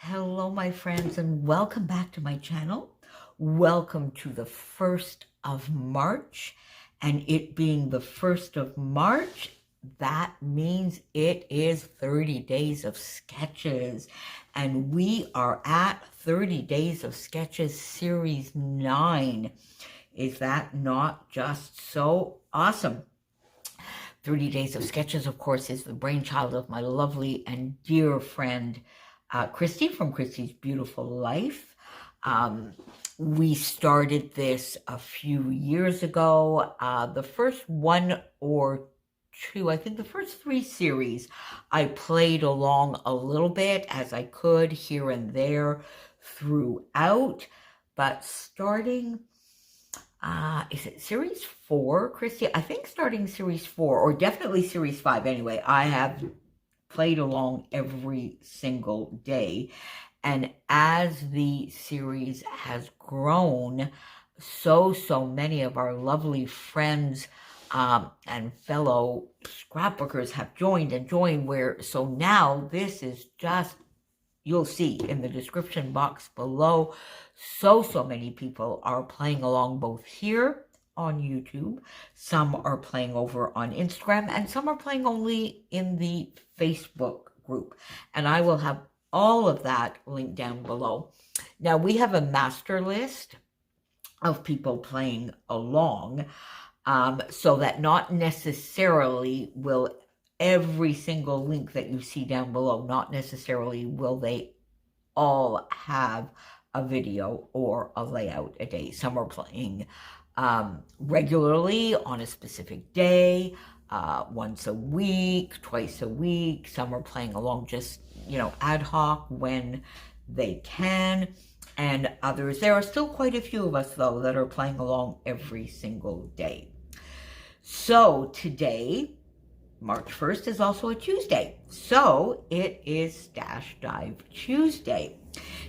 Hello, my friends, and welcome back to my channel. Welcome to the 1st of March, and it being the 1st of March, that means it is 30 days of sketches, and we are at 30 days of sketches series 9. Is that not just so awesome? 30 Days of Sketches, of course, is the brainchild of my lovely and dear friend, Christy from Christy's Beautiful Life. We started this a few years ago. The first one or two, I think the first 3 series, I played along a little bit as I could here and there throughout. But starting is it series 4, Christy? I think starting series 4, or definitely series 5 anyway, I have played along every single day. And as the series has grown, so many of our lovely friends and fellow scrapbookers have joined, so now this is just, you'll see in the description box below, so many people are playing along both here on YouTube. Some are playing over on Instagram, and some are playing only in the Facebook group. And I will have all of that linked down below. Now, we have a master list of people playing along, so that not necessarily will every single link that you see down below, not necessarily will they all have a video or a layout a day. Some are playing regularly on a specific day, once a week, twice a week. Some are playing along just, ad hoc when they can. And others, there are still quite a few of us, though, that are playing along every single day. So today, March 1st, is also a Tuesday. So it is Stash Dive Tuesday.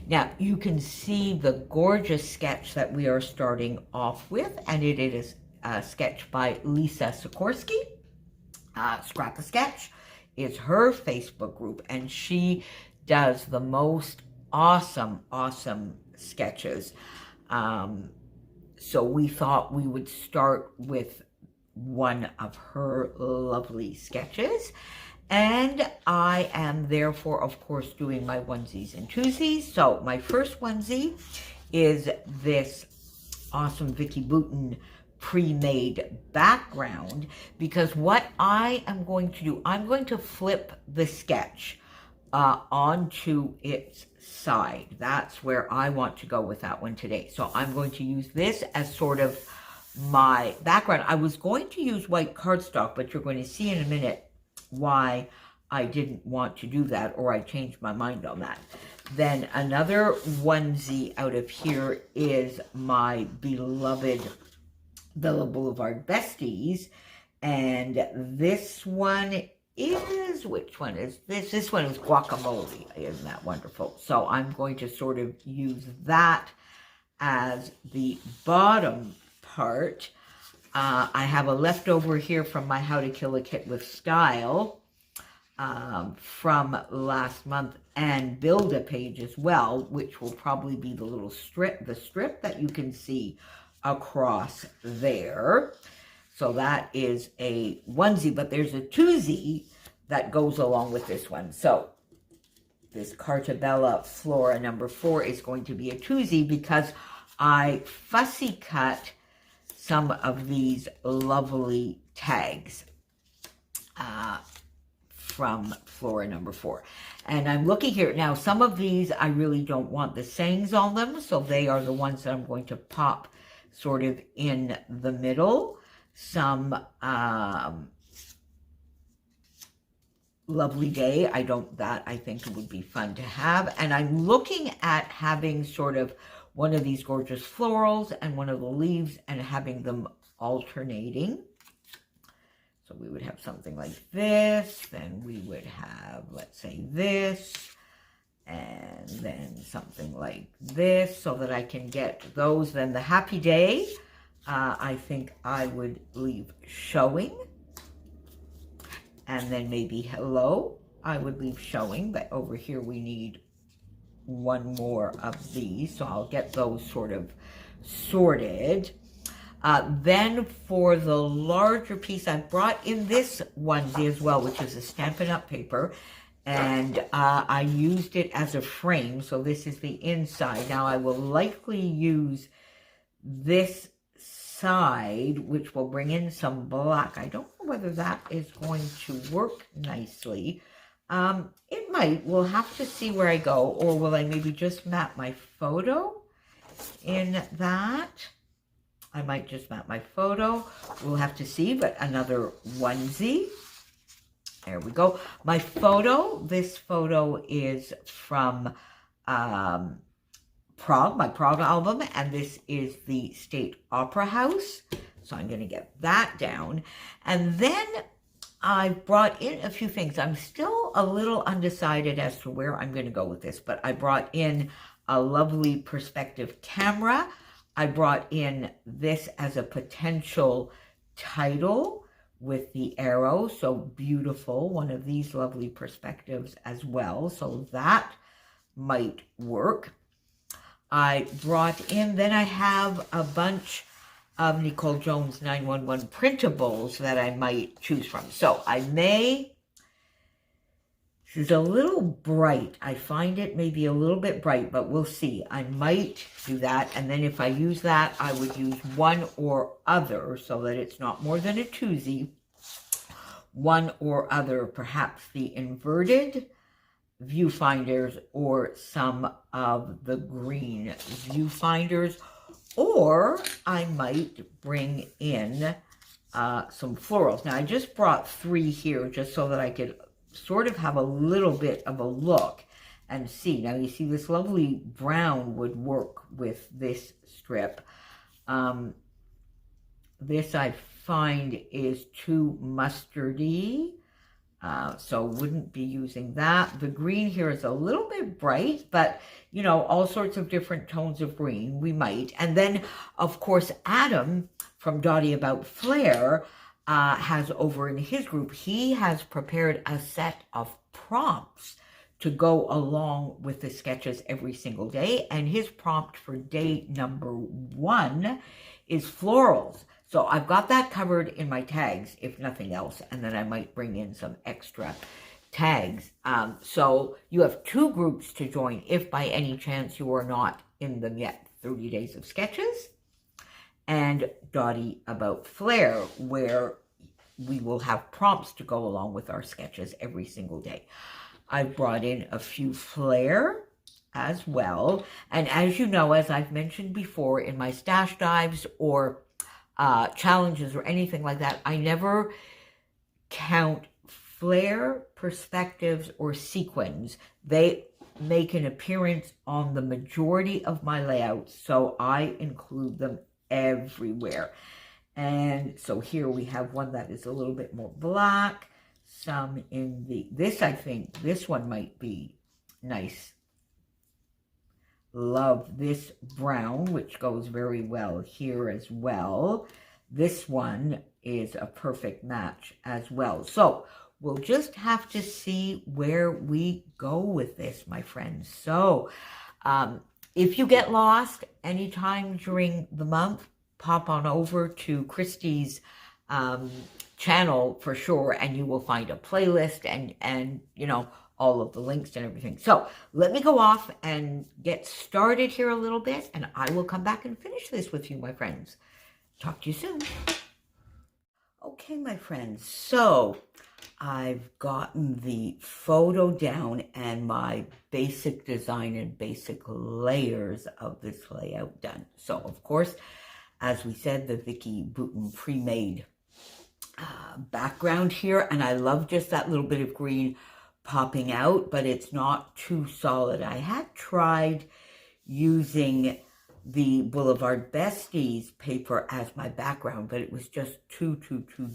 Now, you can see the gorgeous sketch that we are starting off with, and it is a sketch by Lisa Sikorsky. Scrap a Sketch is her Facebook group, and she does the most awesome sketches. So we thought we would start with one of her lovely sketches. And I am therefore, of course, doing my onesies and twosies. So my first onesie is this awesome Vicky Boutin pre-made background, because what I am going to do, I'm going to flip the sketch onto its side. That's where I want to go with that one today. So I'm going to use this as sort of my background. I was going to use white cardstock, but you're going to see in a minute why I didn't want to do that, or I changed my mind on that. Then another onesie out of here is my beloved Villa Boulevard Besties, and this one is, which one is this? This one is Guacamole. Isn't that wonderful? So I'm going to sort of use that as the bottom part. I have a leftover here from my How to Kill a Kit with Style from last month, and Build a Page as well, which will probably be the little strip, that you can see across there. So that is a onesie, but there's a twosie that goes along with this one. So this Carta Bella Flora number 4 is going to be a twosie, because I fussy cut some of these lovely tags from Flora number 4. And I'm looking here now, some of these I really don't want the sayings on them, so they are the ones that I'm going to pop sort of in the middle. Some lovely day, I think it would be fun to have. And I'm looking at having sort of one of these gorgeous florals and one of the leaves, and having them alternating. So we would have something like this, then we would have, let's say, this, and then something like this, so that I can get those. Then the happy day, I think I would leave showing. And then maybe hello, I would leave showing, but over here we need one more of these, so I'll get those sort of sorted. Then for the larger piece, I brought in this onesie as well, which is a Stampin' Up! Paper, and I used it as a frame, so this is the inside. Now I will likely use this side, which will bring in some black. I don't know whether that is going to work nicely. It might. We'll have to see where I go, or will I maybe just map my photo in that? I might just map my photo. We'll have to see, but another onesie. There we go. My photo, this photo is from Prague, my Prague album, and this is the State Opera House. So I'm going to get that down. And then I brought in a few things. I'm still a little undecided as to where I'm going to go with this, but I brought in a lovely perspective camera. I brought in this as a potential title with the arrow, so beautiful. One of these lovely perspectives as well, so that might work. I brought in, then I have a bunch of Nicole Jones 911 printables that I might choose from. So I may, this is a little bright. I find it maybe a little bit bright, but we'll see. I might do that. And then if I use that, I would use one or other so that it's not more than a twosie. One or other, perhaps the inverted viewfinders or some of the green viewfinders. Or I might bring in some florals. Now, I just brought 3 here just so that I could sort of have a little bit of a look and see. Now, you see this lovely brown would work with this strip. This I find is too mustardy, so wouldn't be using that. The green here is a little bit bright, but, you know, all sorts of different tones of green, we might. And then, of course, Adam from Dottie About Flair has over in his group, he has prepared a set of prompts to go along with the sketches every single day. And his prompt for day number 1 is florals. So I've got that covered in my tags, if nothing else, and then I might bring in some extra tags. So you have 2 groups to join if by any chance you are not in them yet. 30 Days of Sketches and Dottie About Flair, where we will have prompts to go along with our sketches every single day. I've brought in a few Flair as well. And as you know, as I've mentioned before in my stash dives or challenges or anything like that, I never count Flair, perspectives, or sequins. They make an appearance on the majority of my layouts, so I include them everywhere. And so here we have one that is a little bit more black, some in the, this I think, this one might be nice. Love this brown, which goes very well here as well. This one is a perfect match as well. So we'll just have to see where we go with this, my friends. So if you get lost anytime during the month, pop on over to Christy's channel for sure, and you will find a playlist and you know, all of the links and everything. So let me go off and get started here a little bit, and I will come back and finish this with you, my friends. Talk to you soon. Okay, my friends, so I've gotten the photo down and my basic design and basic layers of this layout done. So, of course, as we said, the Vicky Boutin pre-made background here, and I love just that little bit of green popping out, but it's not too solid. I had tried using the Boulevard Besties paper as my background, but it was just too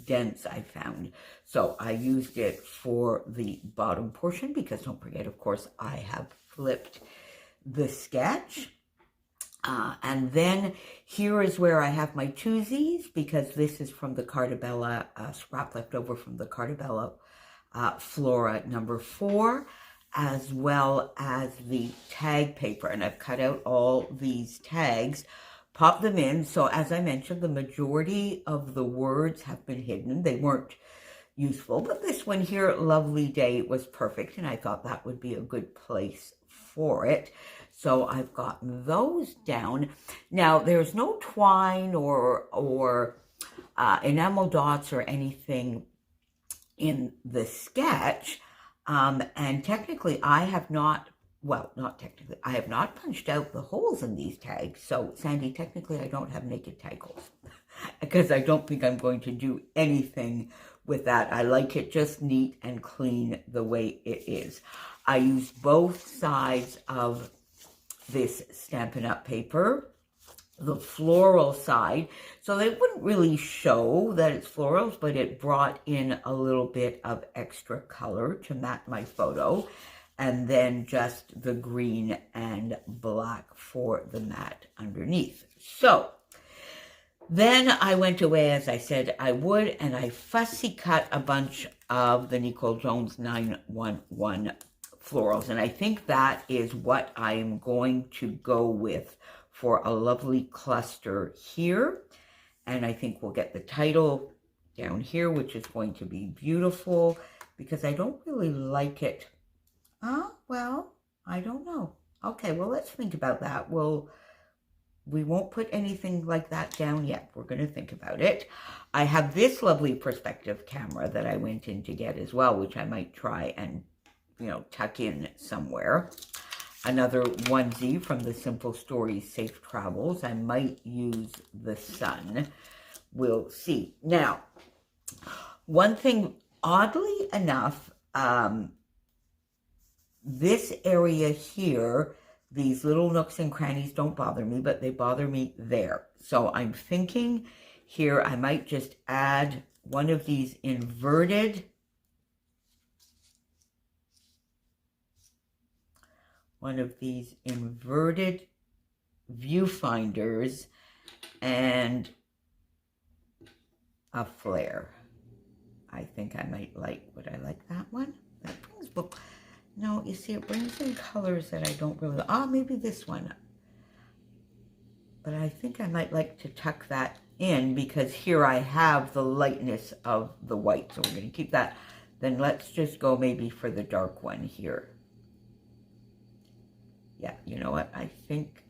dense, I found. So I used it for the bottom portion because don't forget, of course, I have flipped the sketch. And then here is where I have my twosies, because this is from the Cartabella, scrap left over from the Cartabella Flora number 4. as well as the tag paper. And I've cut out all these tags, pop them in. So as I mentioned, the majority of the words have been hidden. They weren't useful, but this one here, lovely day, was perfect, and I thought that would be a good place for it. So I've gotten those down. Now, there's no twine or enamel dots or anything in the sketch, and technically I have not, well, not technically, I have not punched out the holes in these tags. So, Sandy, technically I don't have naked tag holes because I don't think I'm going to do anything with that. I like it just neat and clean the way it is. I used both sides of this Stampin' Up! Paper, the floral side, so they wouldn't really show that it's florals, but it brought in a little bit of extra color to match my photo, and then just the green and black for the mat underneath. So then I went away, as I said I would, and I fussy cut a bunch of the Nicole Jones 911 florals, and I think that is what I am going to go with for a lovely cluster here. And I think we'll get the title down here, which is going to be beautiful, because I don't really like it. Well, I don't know. Okay, well, let's think about that. We won't put anything like that down yet. We're going to think about it. I have this lovely perspective camera that I went in to get as well, which I might try and, tuck in somewhere. Another onesie from the Simple Stories Safe Travels. I might use the sun. We'll see. Now, one thing, oddly enough, this area here, these little nooks and crannies don't bother me, but they bother me there. So I'm thinking here I might just add one of these inverted viewfinders and a flare. I think I might like, would I like that one? That brings, no, you see, it brings in colors that I don't really, maybe this one. But I think I might like to tuck that in because here I have the lightness of the white. So we're going to keep that. Then let's just go maybe for the dark one here. Yeah, you know what? I think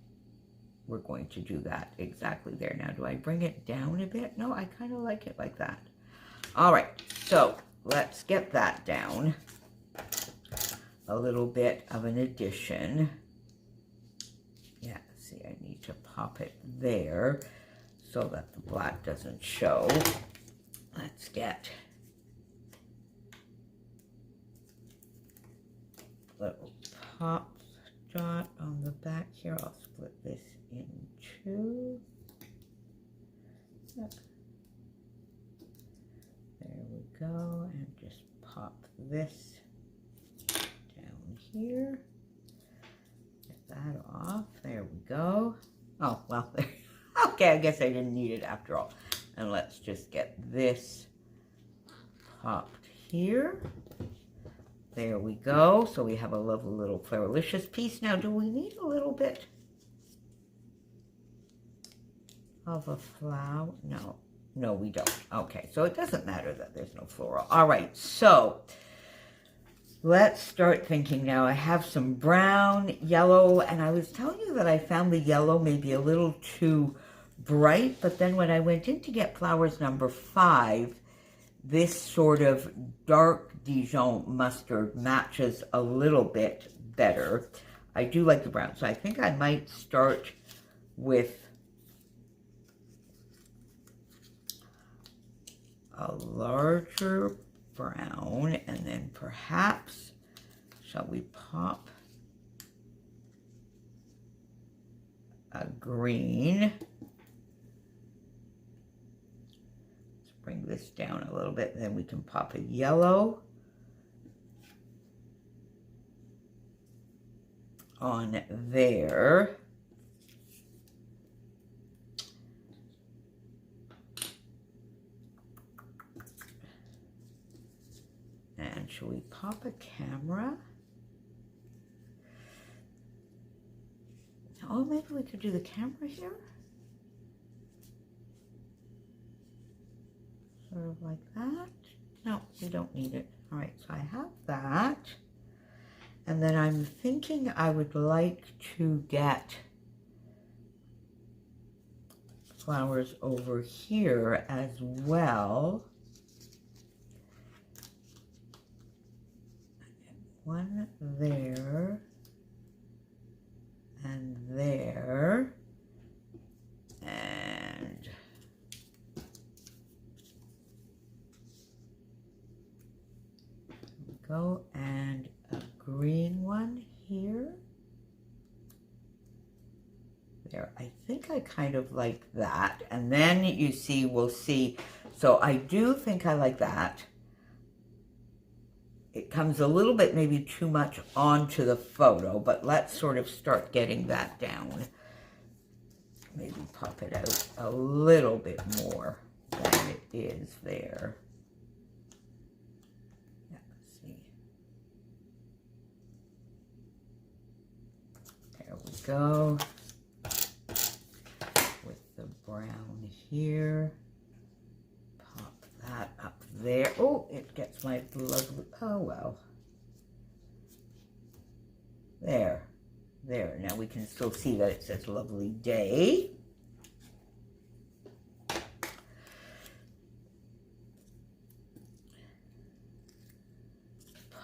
we're going to do that exactly there. Now, do I bring it down a bit? No, I kind of like it like that. All right, so let's get that down. A little bit of an addition. Yeah, see, I need to pop it there so that the black doesn't show. Let's get a little pop dot on the back here. I'll split this in two. Yep. There we go, and just pop this down here. Get that off. There we go. Oh, well, there. Okay, I guess I didn't need it after all. And let's just get this popped here. There we go. So we have a lovely little Floralicious piece. Now, do we need a little bit of a flower? No. No, we don't. Okay, so it doesn't matter that there's no floral. All right, so let's start thinking now. I have some brown, yellow, and I was telling you that I found the yellow maybe a little too bright, but then when I went in to get flowers number 5, this sort of dark Dijon mustard matches a little bit better. I do like the brown, so I think I might start with a larger brown, and then perhaps, shall we pop a green? Let's bring this down a little bit, then we can pop a yellow on there. And should we pop a camera? Oh, maybe we could do the camera here. Sort of like that. No, we don't need it. All right, so I have that. And then I'm thinking I would like to get flowers over here as well. One there and there, and go, and a green one here. There, I think I kind of like that. And then you see, we'll see. So I do think I like that. It comes a little bit maybe too much onto the photo, but let's sort of start getting that down. Maybe pop it out a little bit more than it is there. Yeah, let's see. There we go. With the brown here. Pop that up there. Oh, it gets my lovely, oh well. There. There. Now we can still see that it says lovely day.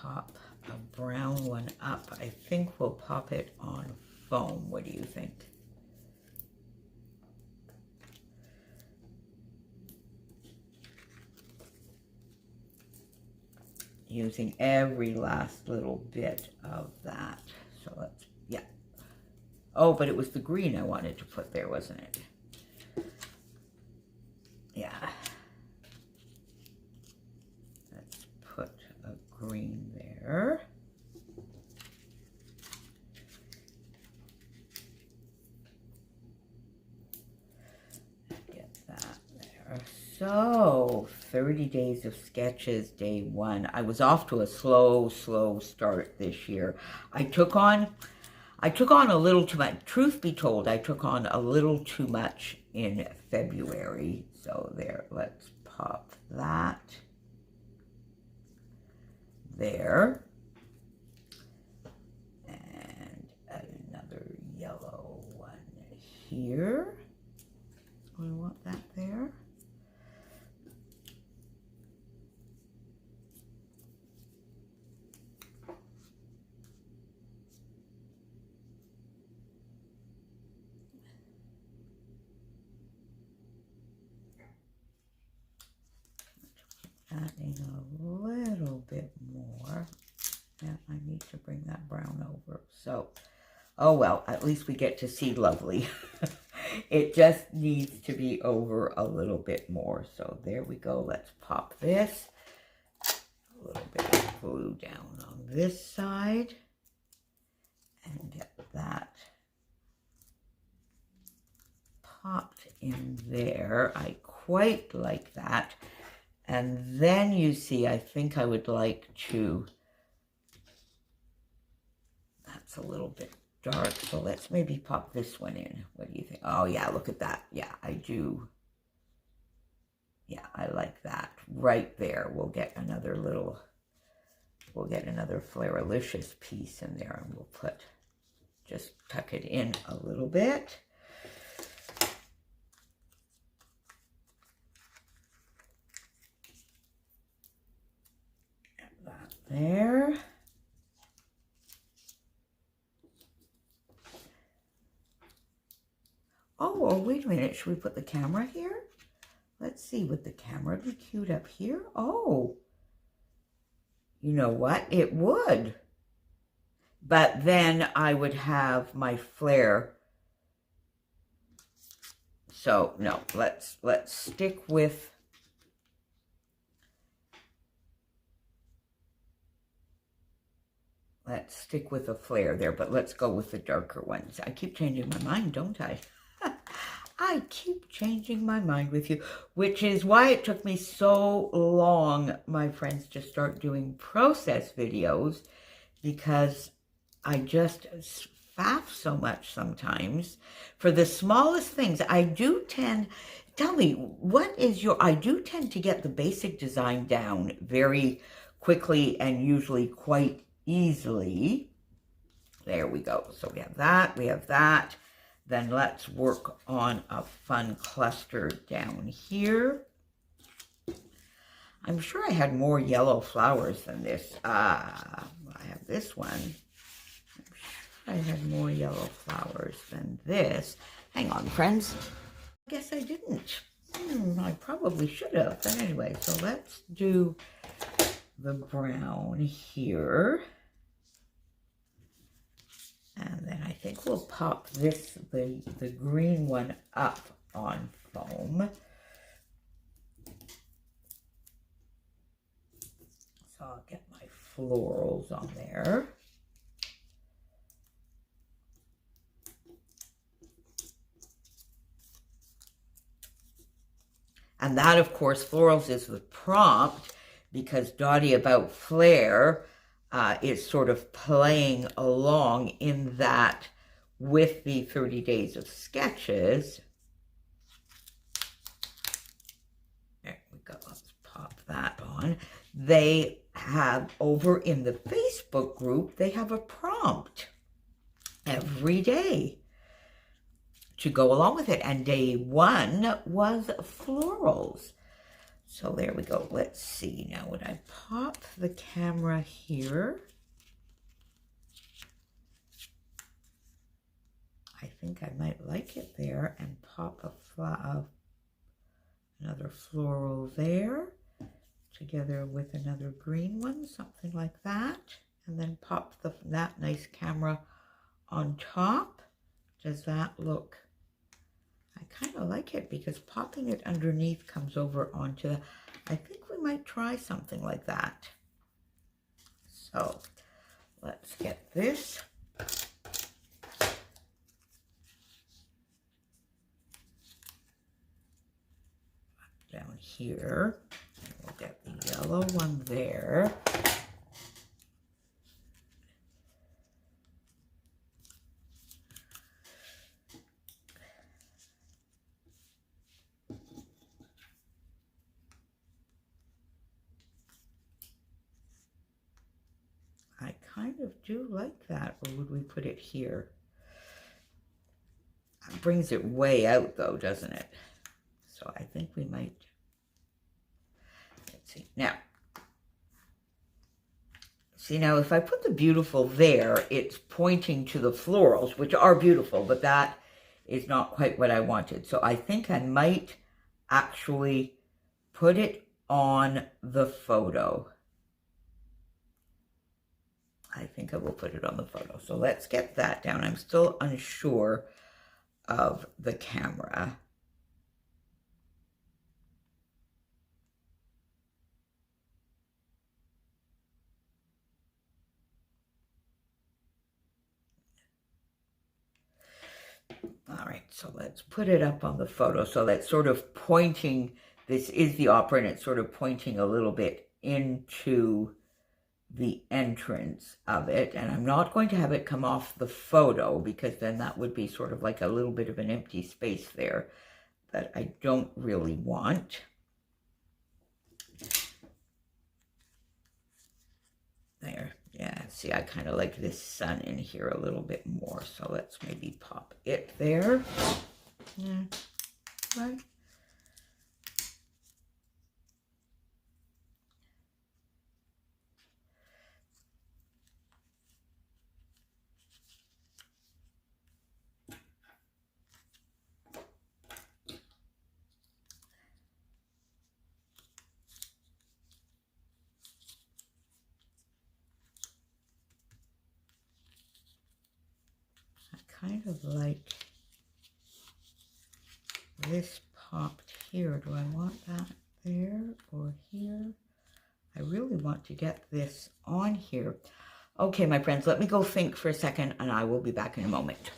Pop a brown one up. I think we'll pop it on foam. What do you think? Using every last little bit of that. So let's, yeah. Oh, but it was the green I wanted to put there, wasn't it? Yeah. Let's put a green there. Get that there. So, 30 days of sketches, day 1. I was off to a slow start this year. I took on a little too much. Truth be told, I took on a little too much in February. So there, let's pop that there. And another yellow one here. We want that there. Adding a little bit more. Yeah, I need to bring that brown over. So, oh well, at least we get to see lovely. It just needs to be over a little bit more. So there we go. Let's pop this. A little bit of glue down on this side. And get that popped in there. I quite like that. And then you see, I think I would like to, that's a little bit dark, so let's maybe pop this one in. What do you think? Oh yeah, look at that. Yeah, I do. Yeah, I like that. Right there, we'll get another little, we'll get another Flairalicious piece in there, and we'll put, just tuck it in a little bit. There. Oh, wait a minute. Should we put the camera here? Let's see. Would the camera be queued up here? Oh, you know what? It would. But then I would have my flare. So, no. Let's stick with... Let's stick with a flare there, but let's go with the darker ones. I keep changing my mind, don't I? I keep changing my mind with you, which is why it took me so long, my friends, to start doing process videos, because I just faff so much sometimes for the smallest things. I do tend, tell me, what is your, I do tend to get the basic design down very quickly and usually quite easily. There we go. So we have that, we have that. Then let's work on a fun cluster down here. I'm sure I had more yellow flowers than this. I have this one. I'm sure I had more yellow flowers than this. Hang on, friends. I guess I didn't. I probably should have. But anyway, so let's do the brown here. And then I think we'll pop this, the green one up on foam. So I'll get my florals on there. And that, of course, florals is the prompt because Dottie About Flair is sort of playing along in that with the 30 Days of Sketches. There we go. Let's pop that on. They have over in the Facebook group, they have a prompt every day to go along with it. And day one was florals. So there we go. Let's see. Now, would I pop the camera here? I think I might like it there and pop another floral there together with another green one, something like that. And then pop that nice camera on top. Does that look? I kind of like it because popping it underneath comes over onto the, I think we might try something like that. So let's get this. Down here. We'll get the yellow one there. I kind of do like that. Or would we put it here? It brings it way out though, doesn't it? So I think we might, let's see. Now, see now if I put the beautiful there, it's pointing to the florals, which are beautiful, but that is not quite what I wanted. So I think I might actually put it on the photo. I think I will put it on the photo. So let's get that down. I'm still unsure of the camera. All right, so let's put it up on the photo. So that's sort of pointing, this is the opera and it's sort of pointing a little bit into the entrance of it. And I'm not going to have it come off the photo because then that would be sort of like a little bit of an empty space there that I don't really want. There, yeah, see, I kind of like this sun in here a little bit more. So let's maybe pop it there. Yeah, right. Kind of like this popped here. Do I want that there or here? I really want to get this on here. Okay, my friends, let me go think for a second and I will be back in a moment.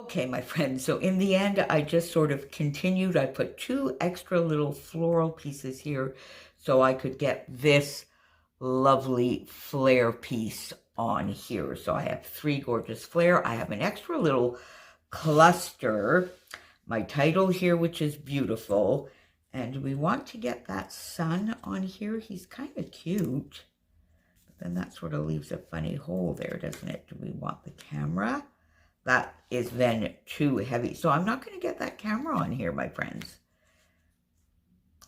Okay, my friends, so in the end, I just sort of continued. I put 2 extra little floral pieces here so I could get this lovely flare piece on here. So I have 3 gorgeous flare. I have an extra little cluster. My title here, which is beautiful. And we want to get that sun on here. He's kind of cute. But then that sort of leaves a funny hole there, doesn't it? Do we want the camera? That is then too heavy. So I'm not going to get that camera on here, my friends.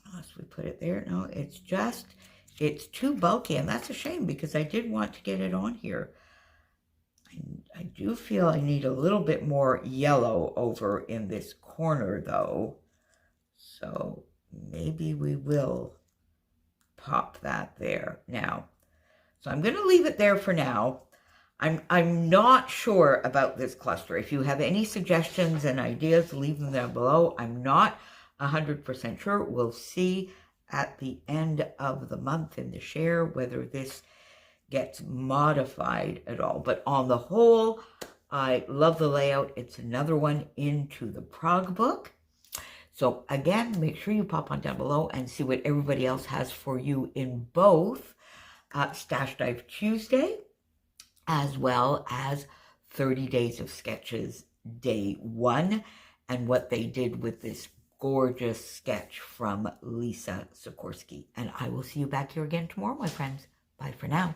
Unless we put it there. No, it's too bulky. And that's a shame because I did want to get it on here. I do feel I need a little bit more yellow over in this corner though. So maybe we will pop that there now. So I'm going to leave it there for now. I'm not sure about this cluster. If you have any suggestions and ideas, leave them down below. I'm not 100% sure. We'll see at the end of the month in the share whether this gets modified at all. But on the whole, I love the layout. It's another one into the Prague book. So again, make sure you pop on down below and see what everybody else has for you in both Stash Dive Tuesday, as well as 30 Days of Sketches Day 1, and what they did with this gorgeous sketch from Lisa Sikorsky. And I will see you back here again tomorrow, my friends. Bye for now.